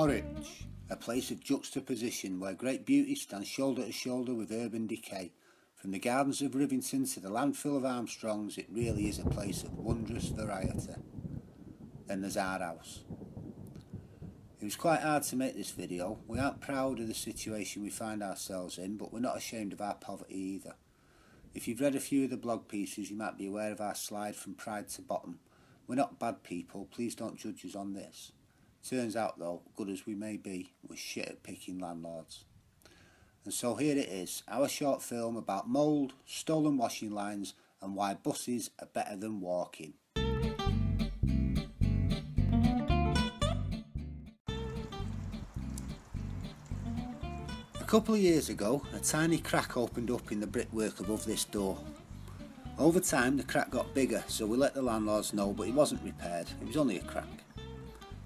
Horwich, a place of juxtaposition where great beauty stands shoulder to shoulder with urban decay. From the gardens of Rivington to the landfill of Armstrongs, it really is a place of wondrous variety. Then there's our house. It was quite hard to make this video. We aren't proud of the situation we find ourselves in, but we're not ashamed of our poverty either. If you've read a few of the blog pieces, you might be aware of our slide from pride to bottom. We're not bad people, please don't judge us on this. Turns out though, good as we may be, we're shit at picking landlords. And so here it is, our short film about mould, stolen washing lines and why buses are better than walking. A couple of years ago, a tiny crack opened up in the brickwork above this door. Over time the crack got bigger, so we let the landlords know, but it wasn't repaired, it was only a crack.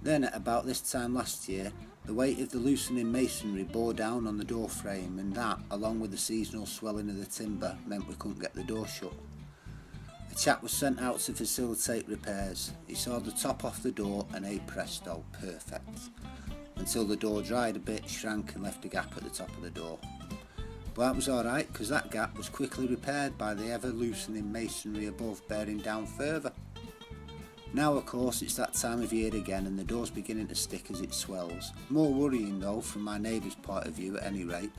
Then at about this time last year, the weight of the loosening masonry bore down on the door frame, and that, along with the seasonal swelling of the timber, meant we couldn't get the door shut. A chap was sent out to facilitate repairs. He sawed the top off the door and presto, perfect. Until the door dried a bit, shrank and left a gap at the top of the door. But that was alright, because that gap was quickly repaired by the ever loosening masonry above bearing down further. Now of course it's that time of year again and the door's beginning to stick as it swells. More worrying though, from my neighbour's point of view at any rate,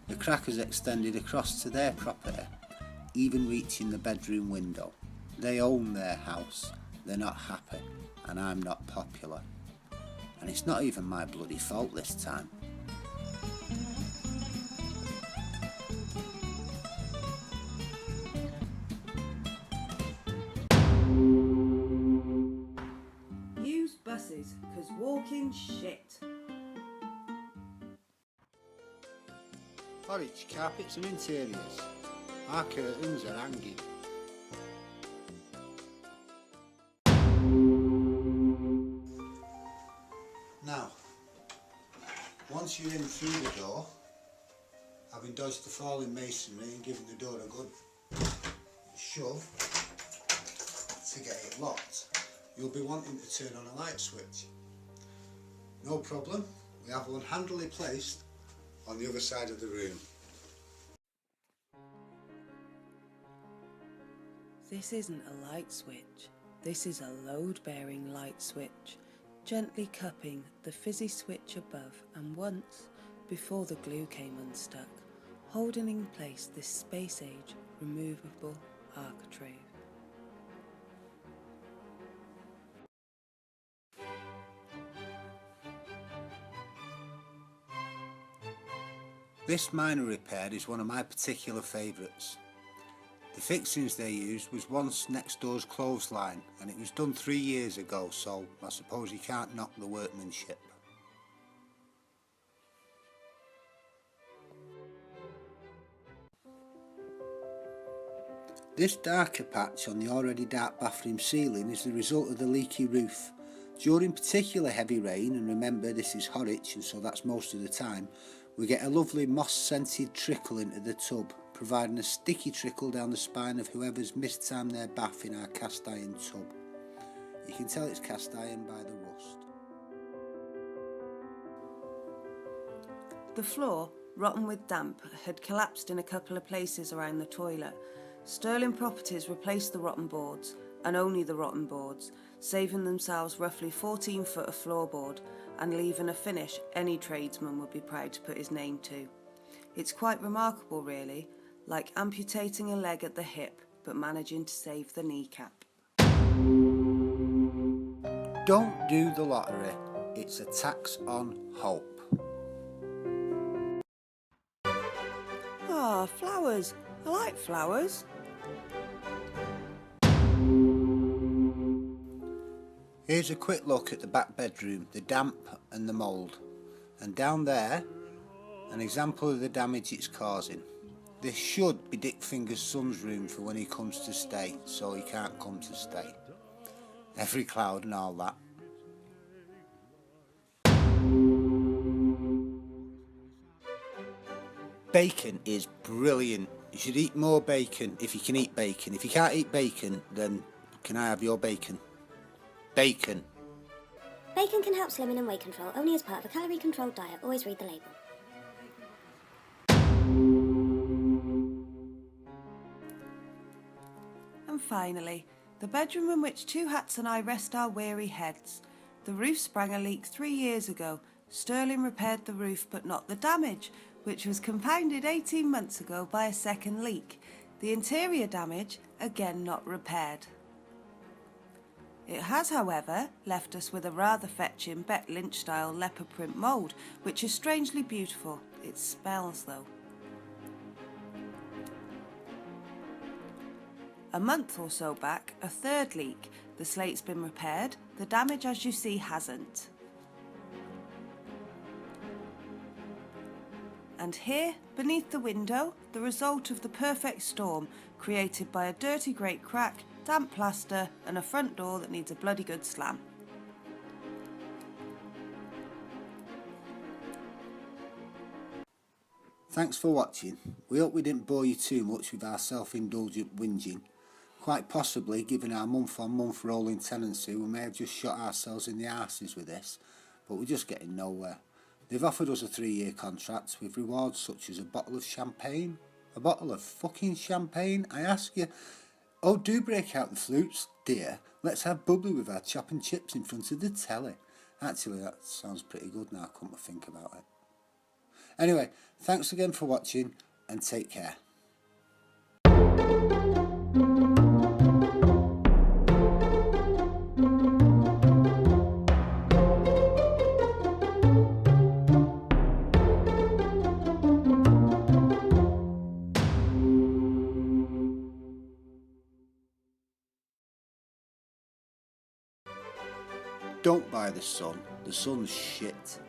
the crack has extended across to their property, even reaching the bedroom window. They own their house, they're not happy, and I'm not popular. And it's not even my bloody fault this time. Use buses, 'cause walking shit. Horwich, carpets and interiors. Our curtains are hanging. Now, once you're in through the door, having dodged the falling masonry and given the door a good shove to get it locked, you'll be wanting to turn on a light switch. No problem, we have one handily placed on the other side of the room. This isn't a light switch, this is a load-bearing light switch, gently cupping the fizzy switch above and once, before the glue came unstuck, holding in place this space-age removable architrave. This minor repair is one of my particular favourites. The fixings they used was once next door's clothesline and it was done 3 years ago, so I suppose you can't knock the workmanship. This darker patch on the already dark bathroom ceiling is the result of the leaky roof. During particular heavy rain, and remember this is Horwich and so that's most of the time, we get a lovely moss-scented trickle into the tub, providing a sticky trickle down the spine of whoever's mistimed their bath in our cast iron tub. You can tell it's cast iron by the rust. The floor, rotten with damp, had collapsed in a couple of places around the toilet. Sterling Properties replaced the rotten boards, and only the rotten boards, saving themselves roughly 14 foot of floorboard and leaving a finish any tradesman would be proud to put his name to. It's quite remarkable really, like amputating a leg at the hip but managing to save the kneecap. Don't do the lottery, it's a tax on hope. Ah, flowers. I like flowers. Here's a quick look at the back bedroom, the damp and the mould. And down there, an example of the damage it's causing. This should be Dickfingers' son's room for when he comes to stay, so he can't come to stay. Every cloud and all that. Bacon is brilliant. You should eat more bacon if you can eat bacon. If you can't eat bacon, then can I have your bacon? Bacon. Bacon can help slimming and weight control only as part of a calorie-controlled diet. Always read the label. And finally, the bedroom in which Two Hats and I rest our weary heads. The roof sprang a leak 3 years ago. Sterling repaired the roof but not the damage, which was compounded 18 months ago by a second leak. The interior damage, again not repaired. It has, however, left us with a rather fetching Bet Lynch style leopard print mould, which is strangely beautiful. It smells though. A month or so back, a third leak. The slate's been repaired, the damage as you see hasn't. And here, beneath the window, the result of the perfect storm created by a dirty grate crack, damp plaster and a front door that needs a bloody good slam. Thanks for watching. We hope we didn't bore you too much with our self-indulgent whinging. Quite possibly, given our month-on-month rolling tenancy, we may have just shot ourselves in the arses with this, but we're just getting nowhere. They've offered us a 3-year contract with rewards such as a bottle of champagne. A bottle of fucking champagne, I ask you. Oh, do break out the flutes, dear. Let's have bubbly with our chop and chips in front of the telly. Actually, that sounds pretty good now, come to think about it. Anyway, thanks again for watching and take care. Don't buy the Sun. The Sun's shit.